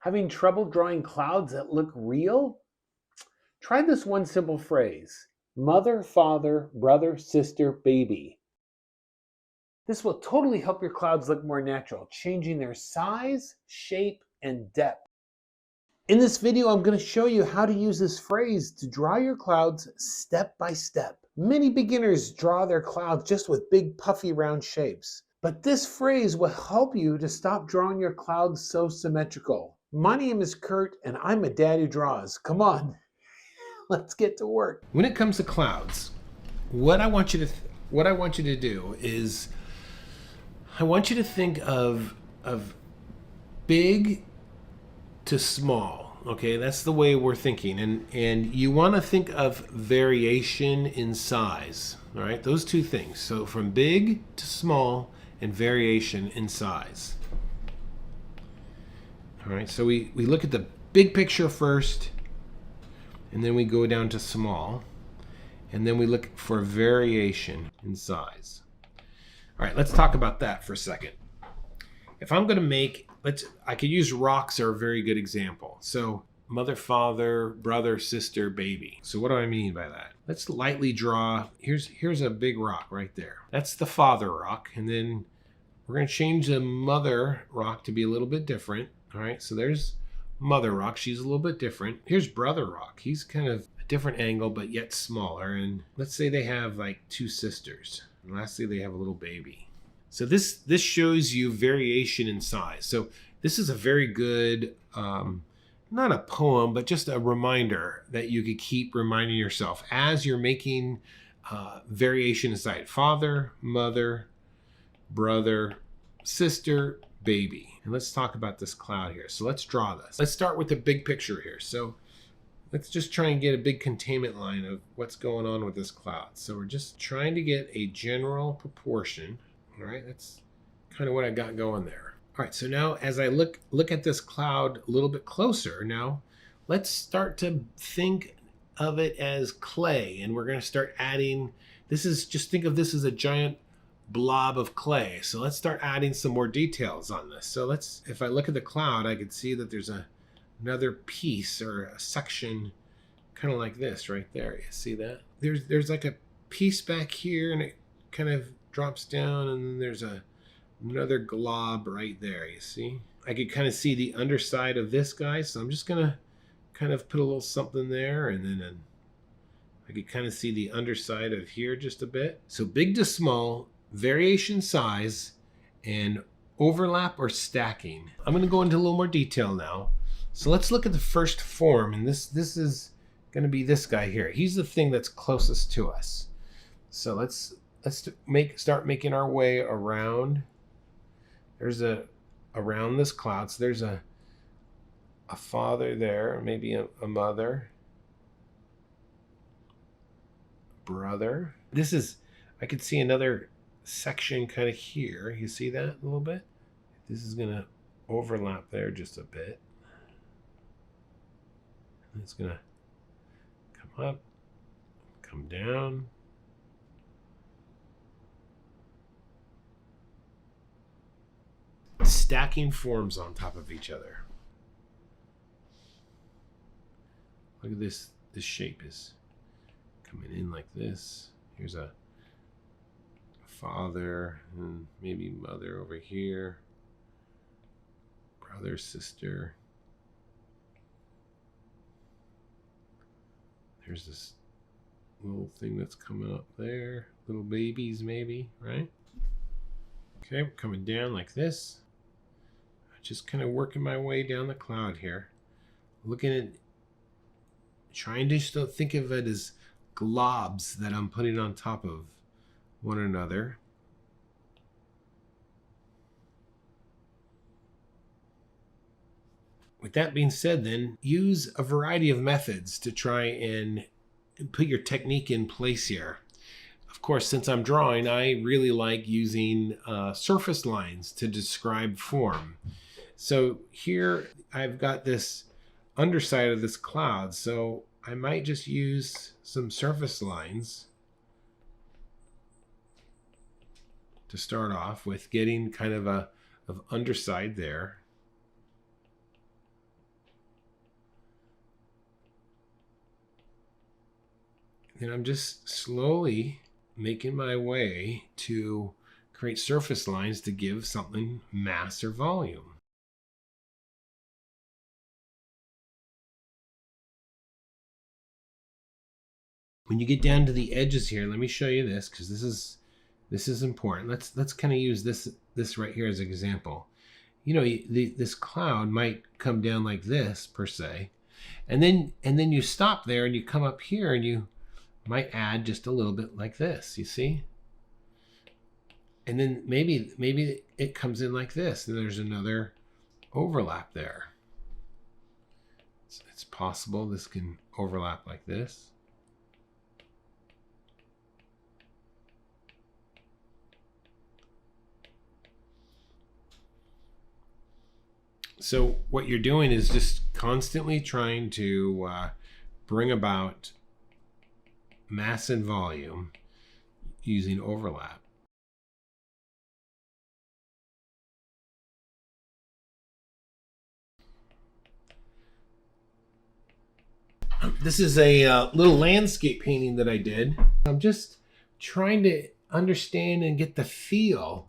Having trouble drawing clouds that look real? Try this one simple phrase: mother, father, brother, sister, baby. This will totally help your clouds look more natural, changing their size, shape, and depth. In this video, I'm going to show you how to use this phrase to draw your clouds step by step. Many beginners draw their clouds just with big puffy round shapes. But this phrase will help you to stop drawing your clouds so symmetrical. My name is Kurt and I'm a dad who draws. Come on, let's get to work. When it comes to clouds, what I want you to do is I want you to think of big to small. Okay, that's the way we're thinking, and you want to think of variation in size. All right, those two things. So from big to small and variation in size. All right, so we look at the big picture first, and then we go down to small, and then we look for variation in size. All right, let's talk about that for a second. If I'm going to make, I could use rocks are a very good example. So mother, father, brother, sister, baby. So what do I mean by that? Let's lightly draw. Here's a big rock right there. That's the father rock. And then we're going to change the mother rock to be a little bit different. All right, so there's mother rock. She's a little bit different. Here's brother rock. He's kind of a different angle, but yet smaller. And let's say they have like two sisters. And lastly, they have a little baby. So this shows you variation in size. So this is a very good, not a poem, but just a reminder that you could keep reminding yourself as you're making variation in size. Father, mother, brother, sister, baby. And let's talk about this cloud here. So let's draw this. Let's start with the big picture here. So let's just try and get a big containment line of what's going on with this cloud. So we're just trying to get a general proportion. All right, that's kind of what I got going there. All right, so now as I look at this cloud a little bit closer, now let's start to think of it as clay, and we're going to start adding, just think of this as a giant blob of clay. So let's start adding some more details on this. So if I look at the cloud, I can see that there's another piece or a section kind of like this right there. You see that? There's like a piece back here, and it kind of drops down, and then there's another glob right there. You see, I could kind of see the underside of this guy, so I'm just gonna kind of put a little something there, and then I could kind of see the underside of here just a bit. So big to small, variation size, and overlap or stacking. I'm going to go into a little more detail now. So let's look at the first form, and this is going to be this guy here. He's the thing that's closest to us. So let's start making our way around. There's around this cloud. So there's a father there, maybe a mother, brother. I could see another section kind of here. You see that a little bit? This is going to overlap there just a bit. It's going to come up, come down. Stacking forms on top of each other. Look at this. This shape is coming in like this. Here's a father and maybe mother over here. Brother, sister. There's this little thing that's coming up there. Little babies maybe, right? Okay, I'm coming down like this. Just kind of working my way down the cloud here. Looking at, trying to still think of it as globs that I'm putting on top of one another. With that being said, then use a variety of methods to try and put your technique in place here. Of course, since I'm drawing, I really like using surface lines to describe form. So here I've got this underside of this cloud, so I might just use some surface lines to start off with, getting kind of underside there. And I'm just slowly making my way to create surface lines to give something mass or volume. When you get down to the edges here, let me show you this, because this is important. Let's kind of use this right here as an example. You know, this cloud might come down like this per se, and then you stop there and you come up here and you might add just a little bit like this. You see, and then maybe it comes in like this, and there's another overlap there. It's possible this can overlap like this. So what you're doing is just constantly trying to bring about mass and volume using overlap. This is a little landscape painting that I did. I'm just trying to understand and get the feel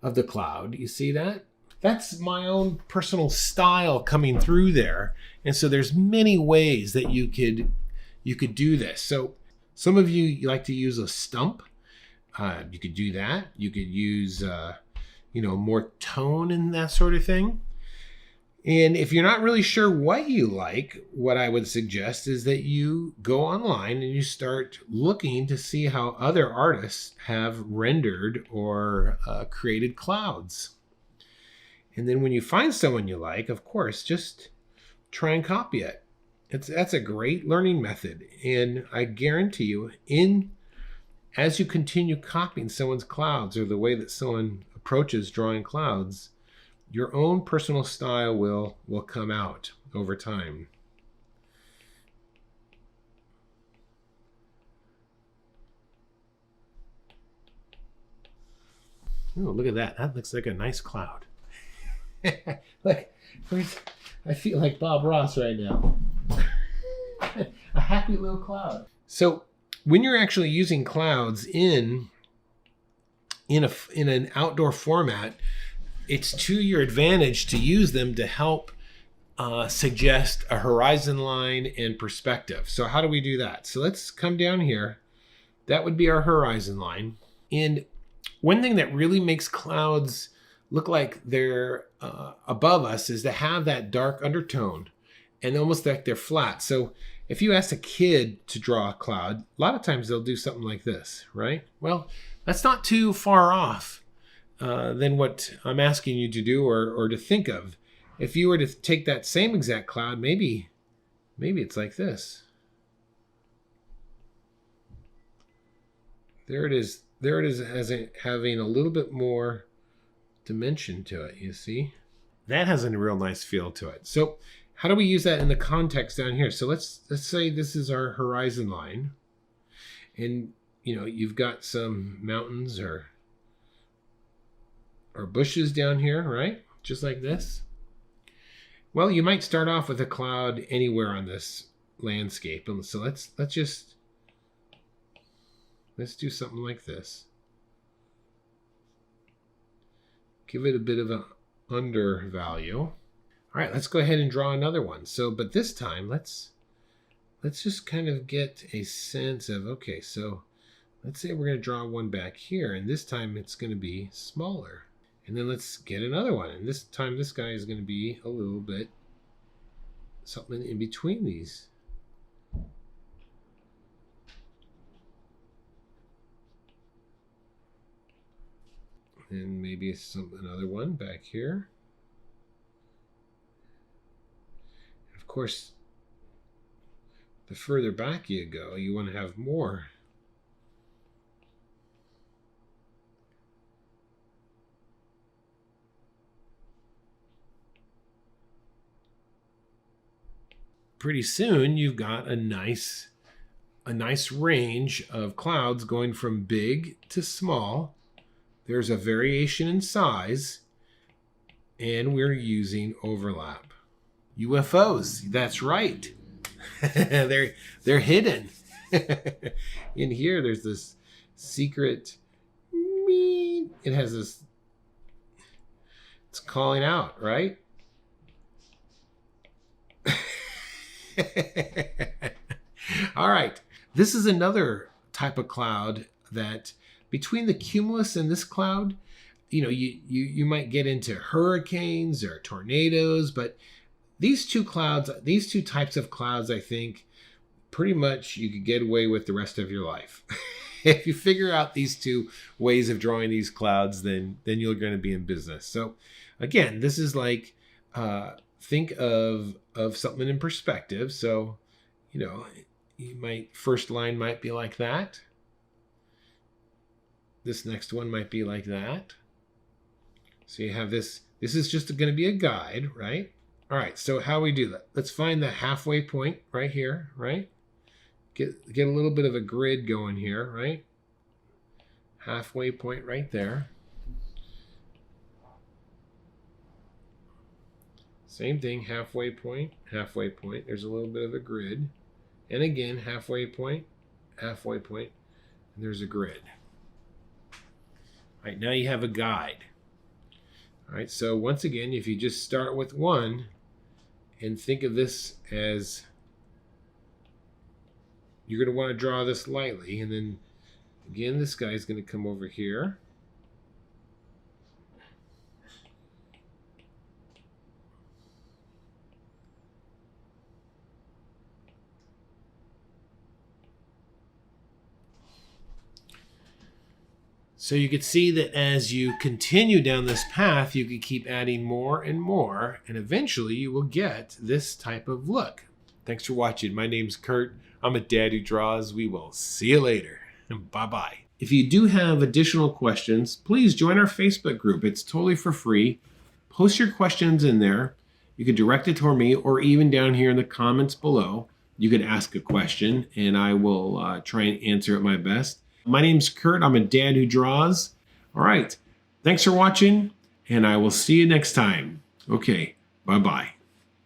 of the cloud. You see that? That's my own personal style coming through there. And so there's many ways that you could do this. So some of you like to use a stump. You could do that. You could use more tone and that sort of thing. And if you're not really sure what you like, what I would suggest is that you go online and you start looking to see how other artists have rendered or created clouds. And then when you find someone you like, of course, just try and copy it. That's a great learning method. And I guarantee you, as you continue copying someone's clouds or the way that someone approaches drawing clouds, your own personal style will come out over time. Oh, look at that. That looks like a nice cloud. Look, I feel like Bob Ross right now. A happy little cloud. So when you're actually using clouds in an outdoor format, it's to your advantage to use them to help suggest a horizon line and perspective. So how do we do that? So let's come down here. That would be our horizon line. And one thing that really makes clouds look like they're above us is to have that dark undertone and almost like they're flat. So if you ask a kid to draw a cloud, a lot of times they'll do something like this, right? Well, that's not too far off than what I'm asking you to do or to think of. If you were to take that same exact cloud, maybe it's like this. There it is. There it is as having a little bit more dimension to it, you see? That has a real nice feel to it. So how do we use that in the context down here? So let's say this is our horizon line. And you've got some mountains or bushes down here, right? Just like this. Well, you might start off with a cloud anywhere on this landscape. And so let's do something like this. Give it a bit of an undervalue. All right, let's go ahead and draw another one. So, but this time, let's just kind of get a sense of, okay, so let's say we're going to draw one back here, and this time it's going to be smaller. And then let's get another one. And this time this guy is going to be a little bit something in between these. And maybe another one back here. Of course, the further back you go, you want to have more. Pretty soon you've got a nice range of clouds going from big to small. There's a variation in size, and we're using overlap. UFOs, that's right. They're hidden. In here, there's this secret meat. It has this, it's calling out, right? All right. This is another type of cloud that between the cumulus and this cloud, you know, you might get into hurricanes or tornadoes, but these two clouds, these two types of clouds, I think pretty much you could get away with the rest of your life. If you figure out these two ways of drawing these clouds, then you're going to be in business. So again, this is like, think of something in perspective. So, you know, first line might be like that. This next one might be like that. So you have this is just going to be a guide, right? All right, so how we do that? Let's find the halfway point right here, right? Get a little bit of a grid going here, right? Halfway point right there. Same thing, halfway point, halfway point. There's a little bit of a grid. And again, halfway point, and there's a grid. All right, now you have a guide. All right, so once again, if you just start with one and think of this as, you're going to want to draw this lightly, and then again, this guy is going to come over here. So you could see that as you continue down this path, you can keep adding more and more, and eventually you will get this type of look. Thanks for watching. My name's Kurt. I'm a dad who draws. We will see you later. Bye-bye. If you do have additional questions, please join our Facebook group. It's totally for free. Post your questions in there. You can direct it toward me, or even down here in the comments below. You can ask a question, and I will try and answer it my best. My name's Kurt. I'm a dad who draws. All right. Thanks for watching, and I will see you next time. Okay. Bye-bye.